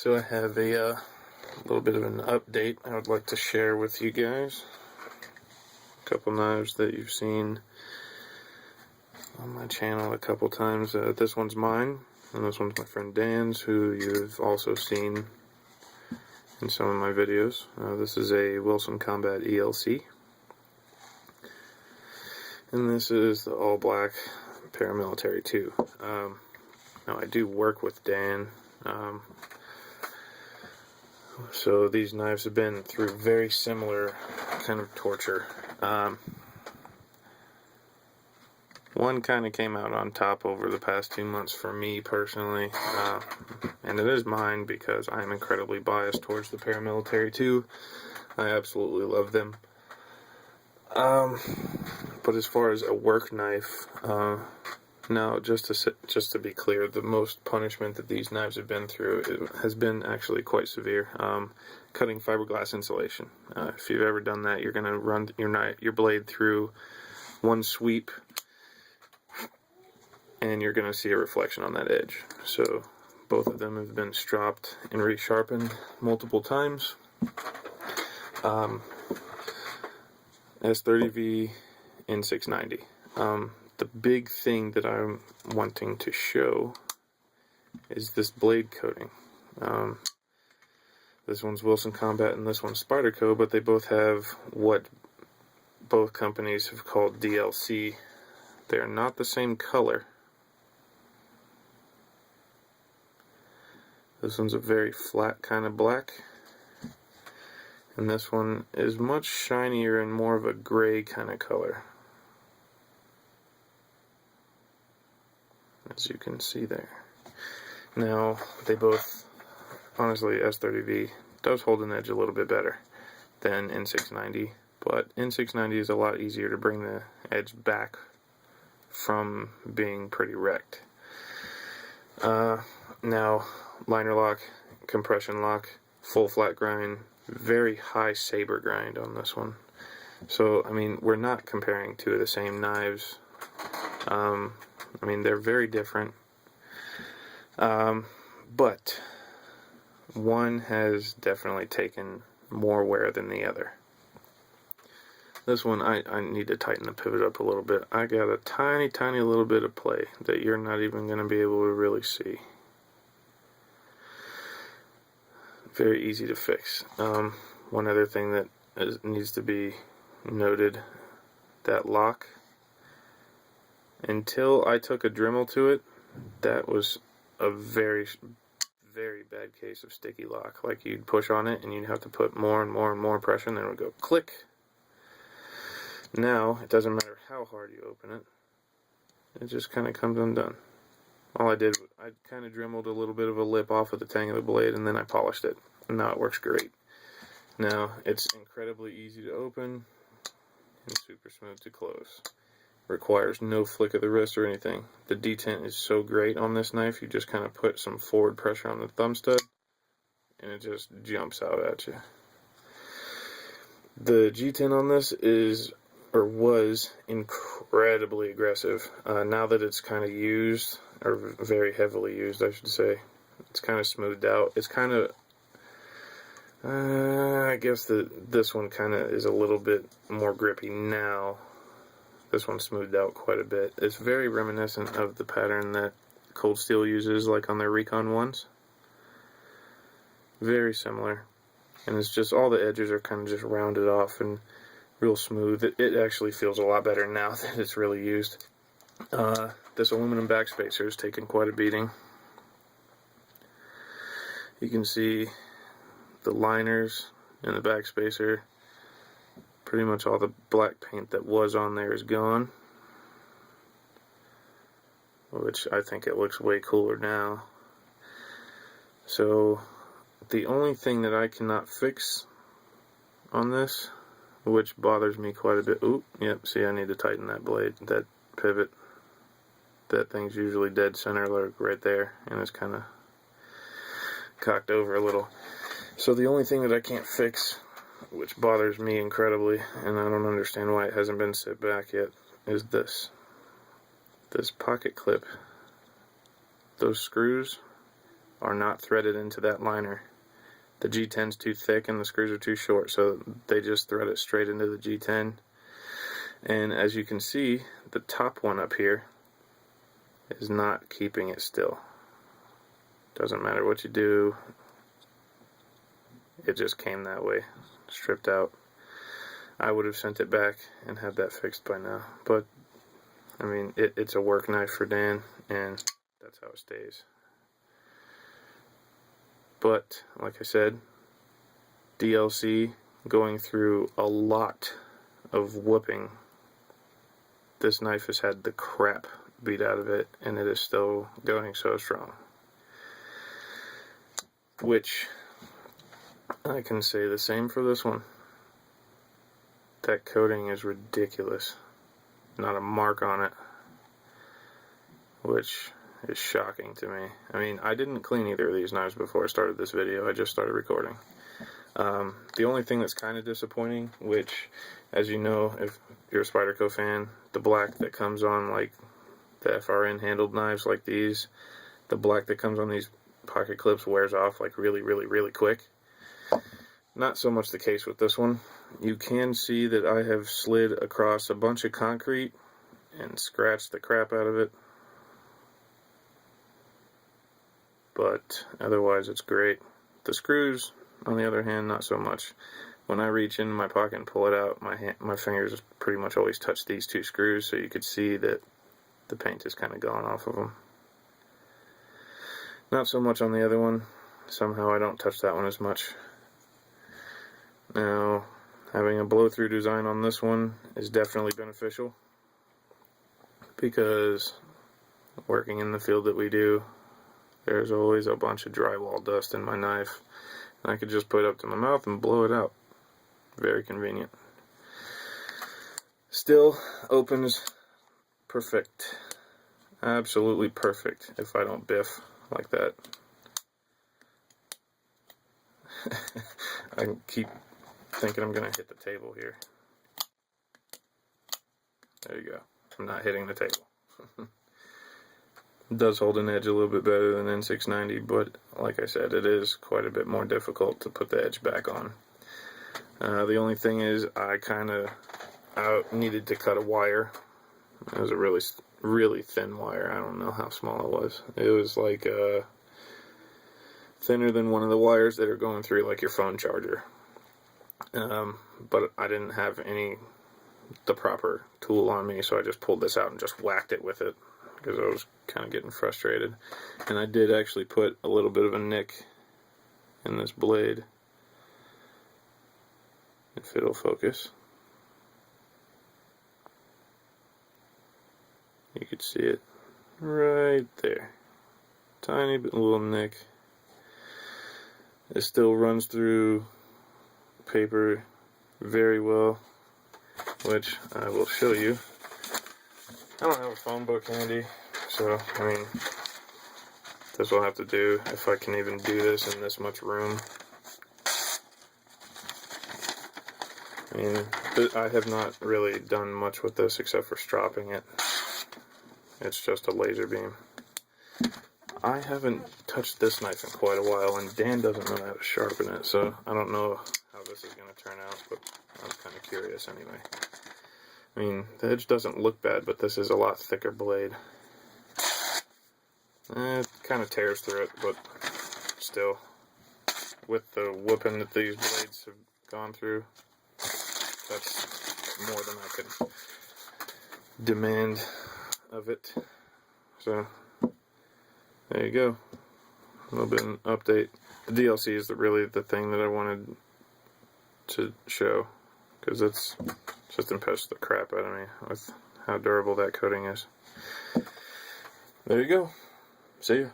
So I have a little bit of an update I would like to share with you guys. A couple knives that you've seen on my channel a couple times. This one's mine, and this one's my friend Dan's, who you've also seen in some of my videos. This is a Wilson Combat ELC, and this is the all-black paramilitary 2. Now I do work with Dan. So these knives have been through very similar kind of torture. One kind of came out on top over the past 2 months for me personally, and it is mine because I am incredibly biased towards the paramilitary too. I absolutely love them. But as far as a work knife, no, just to be clear, the most punishment that these knives have been through has been actually quite severe. Cutting fiberglass insulation. If you've ever done that, you're going to run your blade through one sweep, and you're going to see a reflection on that edge. So both of them have been stropped and resharpened multiple times. S30V in 690. The big thing that I'm wanting to show is this blade coating. This one's Wilson Combat and this one's Spyderco, but they both have what both companies have called DLC. They're not the same color. This one's a very flat kind of black, and this one is much shinier and more of a gray kind of color, as you can see there. Now, they both, honestly, S30V does hold an edge a little bit better than N690, but N690 is a lot easier to bring the edge back from being pretty wrecked. Now, liner lock, compression lock, full flat grind, very high saber grind on this one. So, I mean, we're not comparing two of the same knives. I mean, they're very different, but one has definitely taken more wear than the other. This one, I need to tighten the pivot up a little bit. I got a tiny little bit of play that you're not even going to be able to really see. Very easy to fix. One other thing that needs to be noted, that lock, until I took a Dremel to it, that was a very bad case of sticky lock. Like, you'd push on it and you'd have to put more and more pressure, and then it would go click. Now, it doesn't matter how hard you open it, it just kind of comes undone. All I did, I kind of dremeled a little bit of a lip off of the tang of the blade, and then I polished it, and now it works great. Now, it's incredibly easy to open and super smooth to close. Requires no flick of the wrist or anything. The detent is so great on this knife, you just kind of put some forward pressure on the thumb stud, and it just jumps out at you. The G10 on this was incredibly aggressive. Now that it's kind of used, or very heavily used, I should say, it's kind of smoothed out. It's kind of, I guess this one kind of is a little bit more grippy now. This one's smoothed out quite a bit. It's very reminiscent of the pattern that Cold Steel uses, like on their Recon ones. Very similar. And it's just, all the edges are kind of just rounded off and real smooth. It actually feels a lot better now that it's really used. This aluminum backspacer has taken quite a beating. You can see the liners in the backspacer. Pretty much all the black paint that was on there is gone, which I think it looks way cooler now. So the only thing that I cannot fix on this, which bothers me quite a bit, yep, see, I need to tighten that blade, that pivot. That thing's usually dead center, like right there, and it's kind of cocked over a little. So the only thing that I can't fix, which bothers me incredibly, and I don't understand why it hasn't been set back yet, is this pocket clip. Those screws are not threaded into that liner. The G10's too thick and the screws are too short, so they just thread it straight into the G10. And as you can see, the top one up here is not keeping it still. Doesn't matter what you do, it just came that way, stripped out. I would have sent it back and had that fixed by now, but I mean, it's a work knife for Dan, and that's how it stays. But like I said, DLC, going through a lot of whooping. This knife has had the crap beat out of it, and it is still going so strong. Which, I can say the same for this one. That coating is ridiculous. Not a mark on it. Which is shocking to me. I mean, I didn't clean either of these knives before I started this video. I just started recording. The only thing that's kind of disappointing, which, as you know, if you're a Spyderco fan, the black that comes on like the FRN handled knives like these, the black that comes on these pocket clips wears off like really quick. Not so much the case with this one. You can see that I have slid across a bunch of concrete and scratched the crap out of it. But otherwise it's great. The screws, on the other hand, not so much. When I reach into my pocket and pull it out, my fingers pretty much always touch these two screws, so you could see that the paint is kind of gone off of them. Not so much on the other one. Somehow I don't touch that one as much. Now, having a blow-through design on this one is definitely beneficial, because working in the field that we do, there's always a bunch of drywall dust in my knife, and I could just put it up to my mouth and blow it out. Very convenient. Still opens perfect. Absolutely perfect if I don't biff like that. I keep thinking I'm going to hit the table here. There you go. I'm not hitting the table. It does hold an edge a little bit better than N690, but like I said, it is quite a bit more difficult to put the edge back on. The only thing is I needed to cut a wire. It was a really thin wire. I don't know how small it was. It was like thinner than one of the wires that are going through like your phone charger. But I didn't have the proper tool on me, so I just pulled this out and just whacked it with it, because I was kind of getting frustrated. And I did actually put a little bit of a nick in this blade, if it'll focus. You could see it right there. Tiny bit little nick. It still runs through paper very well, which I will show you. I don't have a phone book handy, so I mean, this will have to do if I can even do this in this much room. I mean, I have not really done much with this except for stropping it. It's just a laser beam. I haven't touched this knife in quite a while, and Dan doesn't know how to sharpen it, so I don't know how this is going to turn out, but I'm kind of curious anyway. I mean, the edge doesn't look bad, but this is a lot thicker blade. It kind of tears through it, but still, with the whooping that these blades have gone through, that's more than I could demand of it. So, there you go. A little bit of an update. The DLC is really the thing that I wanted to show, because it's just impressed the crap out of me with how durable that coating is. There you go. See ya.